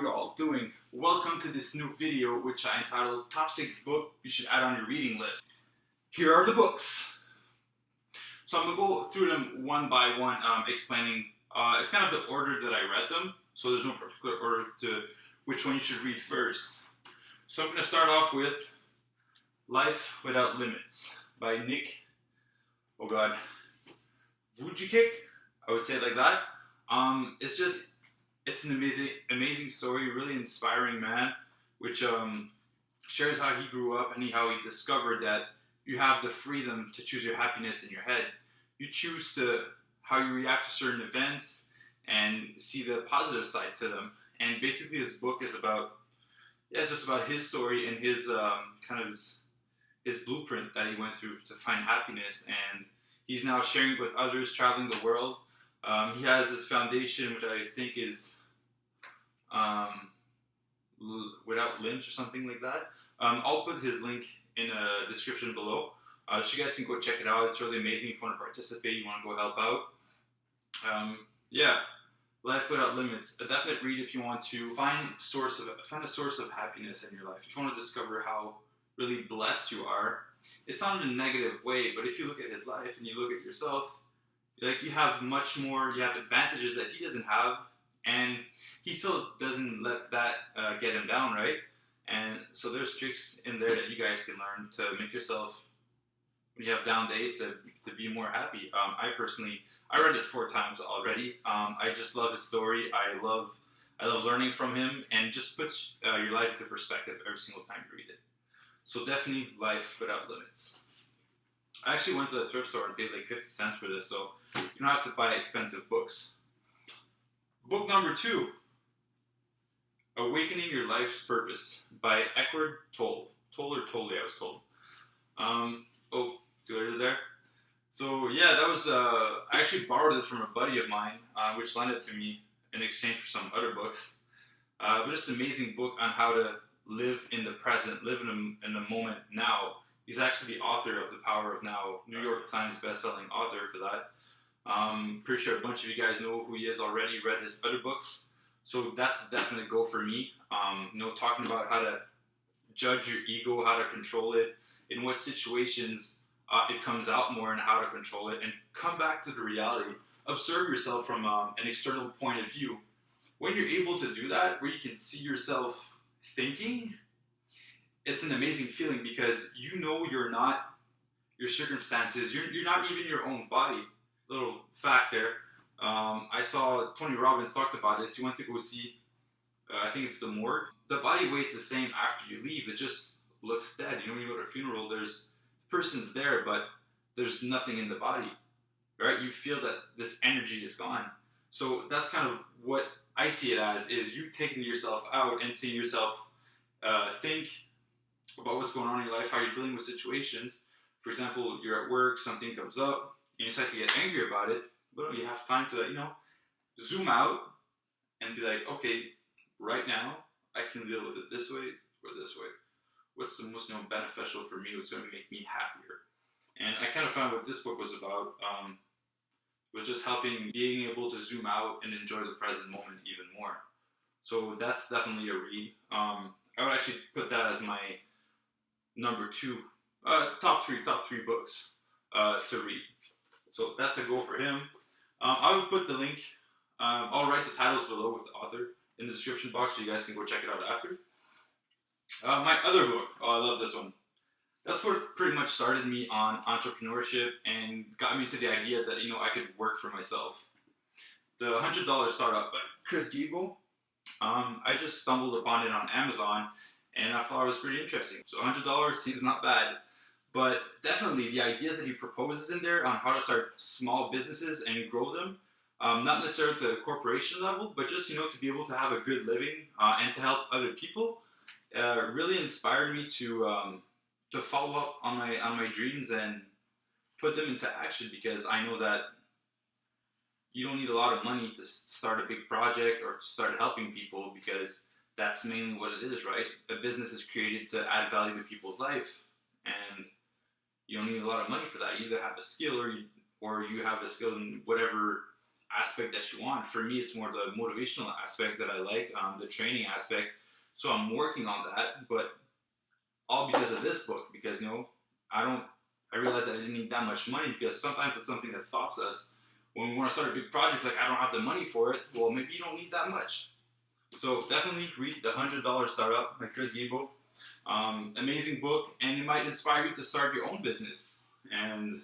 you all doing? Welcome to this new video which I entitled Top 6 Book You Should Add on Your Reading List. Here are the books. So I'm going to go through them one by one, explaining, it's kind of the order that I read them, so there's no particular order to which one you should read first. So I'm going to start off with Life Without Limits by Nick, Vujicic, I would say it like that. It's an amazing story, really inspiring man, which shares how he grew up and how he discovered that you have the freedom to choose your happiness in your head. You choose how you react to certain events and see the positive side to them. And basically this book is it's just about his story and his his blueprint that he went through to find happiness, and he's now sharing with others, traveling the world. He has this foundation, which I think is Without Limbs or something like that. I'll put his link in a description below, so you guys can go check it out. It's really amazing. If you want to participate, you want to go help out. Life Without Limits, a definite read if you want to find a source of happiness in your life. If you want to discover how really blessed you are. It's not in a negative way, but if you look at his life and you look at yourself, you have much more, you have advantages that he doesn't have, and he still doesn't let that get him down, right? And so there's tricks in there that you guys can learn to make yourself, when you have down days, to be more happy. I read it 4 times already. I just love his story. I love learning from him, and just puts your life into perspective every single time you read it. So definitely Life Without Limits. I actually went to the thrift store and paid like 50 cents for this, so you don't have to buy expensive books. Book number 2, Awakening Your Life's Purpose by Eckhart Tolle. Tolle, I was told. See what I did there? So yeah, that was, I actually borrowed it from a buddy of mine, which lent it to me in exchange for some other books. But just an amazing book on how to live in the present, live in the moment now. He's actually the author of The Power of Now, New York Times best-selling author for that. Pretty sure a bunch of you guys know who he is already, read his other books. So that's definitely a go for me. Talking about how to judge your ego, how to control it, in what situations it comes out more, and how to control it, and come back to the reality. Observe yourself from an external point of view. When you're able to do that, where you can see yourself thinking, it's an amazing feeling, because you know you're not your circumstances, you're not even your own body. Little fact there, I saw Tony Robbins talked about this. He went to go see, I think it's the morgue. The body weighs the same after you leave. It just looks dead. When you go to a funeral, the person's there, but there's nothing in the body, right? You feel that this energy is gone. So that's kind of what I see it as, is you taking yourself out and seeing yourself think about what's going on in your life, how you're dealing with situations. For example, you're at work, something comes up, and you decide to get angry about it, but you have time to zoom out and be like, okay, right now, I can deal with it this way or this way. What's the most beneficial for me? What's going to make me happier? And I kind of found what this book was about, was just helping, being able to zoom out and enjoy the present moment even more. So that's definitely a read. I would actually put that as my number 2, top three books to read. So that's a go for him. I would put the link, I'll write the titles below with the author in the description box, so you guys can go check it out after. My other book, I love this one. That's what pretty much started me on entrepreneurship and got me to the idea that, I could work for myself. The $100 Startup by Chris Gable. I just stumbled upon it on Amazon, and I thought it was pretty interesting. So $100 seems not bad, but definitely the ideas that he proposes in there on how to start small businesses and grow them, not necessarily to a corporation level, but just, to be able to have a good living and to help other people, really inspired me to follow up on my dreams and put them into action, because I know that you don't need a lot of money to start a big project or to start helping people, because that's mainly what it is, right? A business is created to add value to people's life, and you don't need a lot of money for that. You either have a skill or you have a skill in whatever aspect that you want. For me, it's more the motivational aspect that I like, the training aspect. So I'm working on that, but all because of this book. Because I realized that I didn't need that much money, because sometimes it's something that stops us when we want to start a big project. Like, I don't have the money for it. Well, maybe you don't need that much. So definitely read The $100 Startup by Chris Gable. Amazing book, and it might inspire you to start your own business. And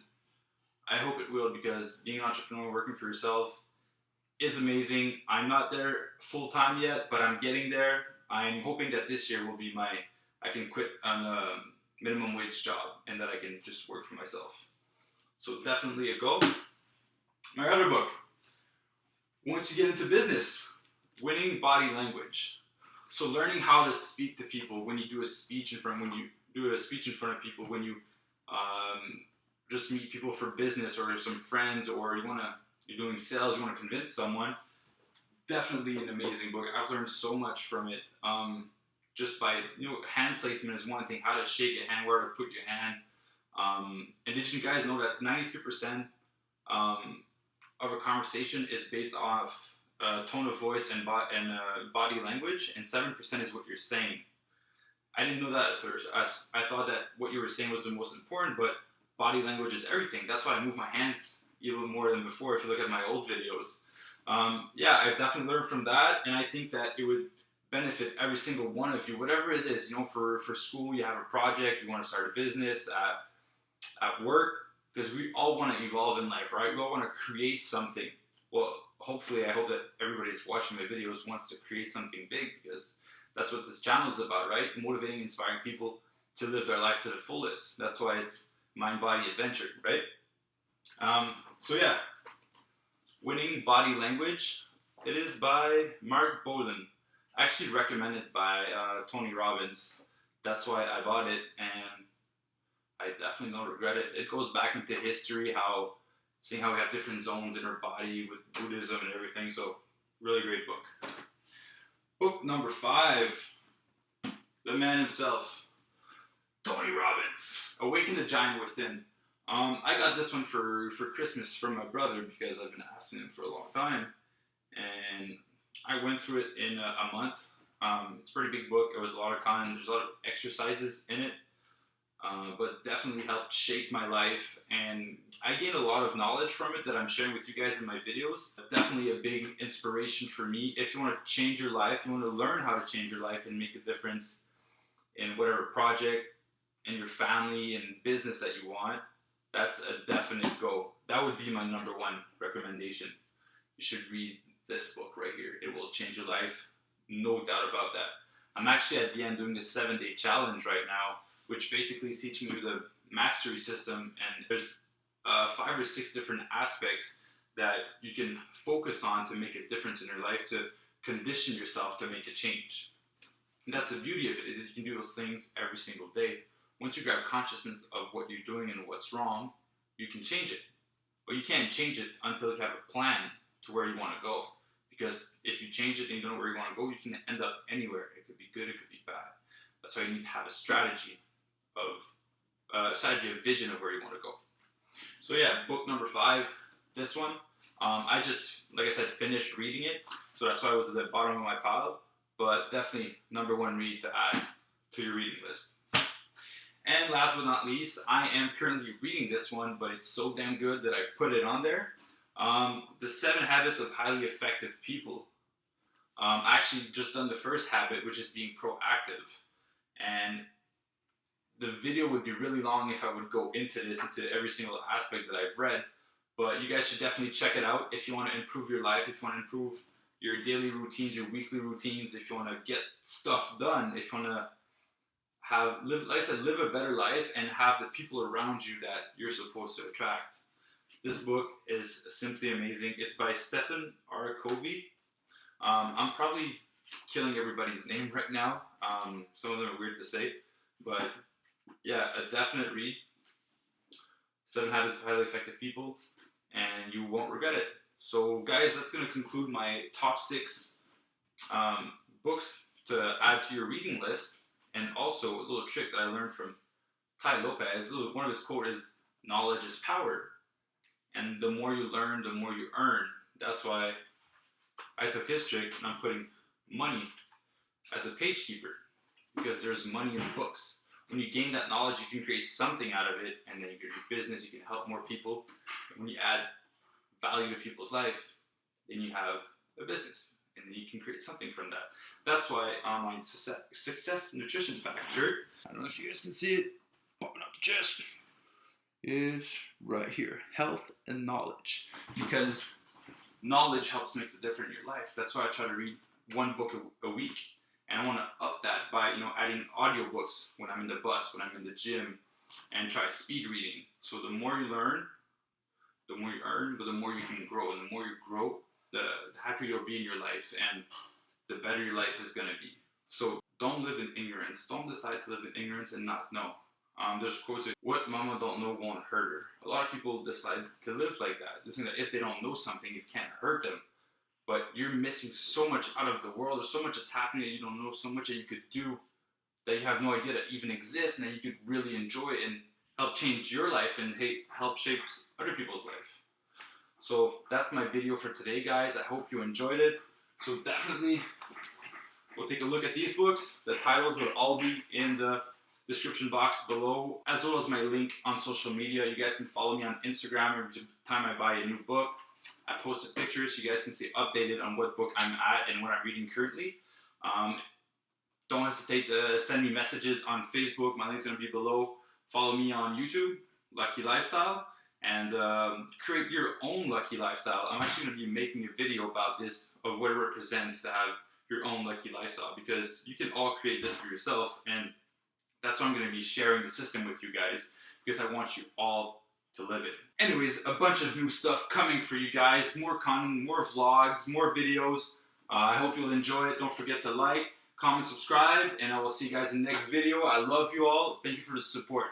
I hope it will, because being an entrepreneur, working for yourself, is amazing. I'm not there full time yet, but I'm getting there. I'm hoping that this year will be I can quit on a minimum wage job and that I can just work for myself. So definitely a goal. My other book, once you get into business, Winning Body Language. So learning how to speak to people when you do a speech in front of people, when you just meet people for business or some friends, or you're doing sales, you want to convince someone. Definitely an amazing book. I've learned so much from it. Just by, hand placement is one thing, how to shake a hand, where to put your hand. And did you guys know that 93% of a conversation is based off tone of voice and body language, and 7% is what you're saying. I didn't know that at first. I thought that what you were saying was the most important, but body language is everything. That's why I move my hands even more than before, if you look at my old videos. I've definitely learned from that, and I think that it would benefit every single one of you, whatever it is. For school, you have a project, you want to start a business, at work, because we all want to evolve in life, right? We all want to create something. Well, hopefully, I hope that everybody's watching my videos wants to create something big, because that's what this channel is about, right? Motivating, inspiring people to live their life to the fullest. That's why it's Mind Body Adventure, right? Winning Body Language. It is by Mark Bolan. Actually recommended by Tony Robbins. That's why I bought it, and I definitely don't regret it. It goes back into history, seeing how we have different zones in our body with Buddhism and everything. So, really great book. Book number 5, the man himself, Tony Robbins, Awaken the Giant Within. I got this one for Christmas from my brother, because I've been asking him for a long time, and I went through it in a month. It's a pretty big book. It was a lot of content. There's a lot of exercises in it, but definitely helped shape my life, and I gained a lot of knowledge from it that I'm sharing with you guys in my videos. Definitely a big inspiration for me. If you want to change your life, you want to learn how to change your life and make a difference in whatever project, in your family and business that you want, that's a definite go. That would be my number 1 recommendation. You should read this book right here. It will change your life, no doubt about that. I'm actually at the end doing a 7-day challenge right now, which basically is teaching you the mastery system, and there's 5 or 6 different aspects that you can focus on to make a difference in your life, to condition yourself to make a change. And that's the beauty of it, is that you can do those things every single day. Once you grab consciousness of what you're doing and what's wrong, you can change it. But you can't change it until you have a plan to where you want to go. Because if you change it and you don't know where you want to go, you can end up anywhere. It could be good, it could be bad. That's why you need to have a strategy, a vision of where you want to go. So book number 5, this one. I just, like I said, finished reading it, so that's why it was at the bottom of my pile. But definitely number 1 read to add to your reading list. And last but not least, I am currently reading this one, but it's so damn good that I put it on there. The 7 Habits of Highly Effective People. I actually just done the first habit, which is being proactive. And the video would be really long if I would go into every single aspect that I've read. But you guys should definitely check it out if you want to improve your life, if you want to improve your daily routines, your weekly routines, if you want to get stuff done, if you want to live a better life and have the people around you that you're supposed to attract. This book is simply amazing. It's by Stephen R. Covey. I'm probably killing everybody's name right now. Some of them are weird to say, but a definite read. 7 Habits of Highly Effective People, and you won't regret it. So guys, that's going to conclude my top 6 books to add to your reading list. And also, a little trick that I learned from Tai Lopez, one of his quotes is, knowledge is power. And the more you learn, the more you earn. That's why I took his trick and I'm putting money as a page keeper, because there's money in the books. When you gain that knowledge, you can create something out of it, and then you can do business, you can help more people. And when you add value to people's life, then you have a business, and then you can create something from that. That's why my success nutrition factor, I don't know if you guys can see it, popping up the chest, is right here, health and knowledge. Because knowledge helps make the difference in your life. That's why I try to read one book a week. And I want to up that by, adding audiobooks when I'm in the bus, when I'm in the gym, and try speed reading. So the more you learn, the more you earn, but the more you can grow. And the more you grow, the happier you'll be in your life, and the better your life is going to be. So don't live in ignorance. Don't decide to live in ignorance and not know. There's quotes like, what mama don't know won't hurt her. A lot of people decide to live like that. They think that if they don't know something, it can't hurt them. But you're missing so much out of the world. There's so much that's happening that you don't know, so much that you could do that you have no idea that even exists, and that you could really enjoy and help change your life and help shape other people's life. So that's my video for today, guys. I hope you enjoyed it. So definitely, we'll take a look at these books. The titles will all be in the description box below, as well as my link on social media. You guys can follow me on Instagram every time I buy a new book. I posted pictures so you guys can stay updated on what book I'm at and what I'm reading currently. Don't hesitate to send me messages on Facebook. My link's going to be below. Follow me on YouTube, Lucky Lifestyle, and create your own lucky lifestyle. I'm actually going to be making a video about this, of what it represents to have your own lucky lifestyle, because you can all create this for yourself, and that's why I'm going to be sharing the system with you guys, because I want you all to live it. Anyways, a bunch of new stuff coming for you guys. More content, more vlogs, more videos. I hope you'll enjoy it. Don't forget to like, comment, subscribe, and I will see you guys in the next video. I love you all. Thank you for the support.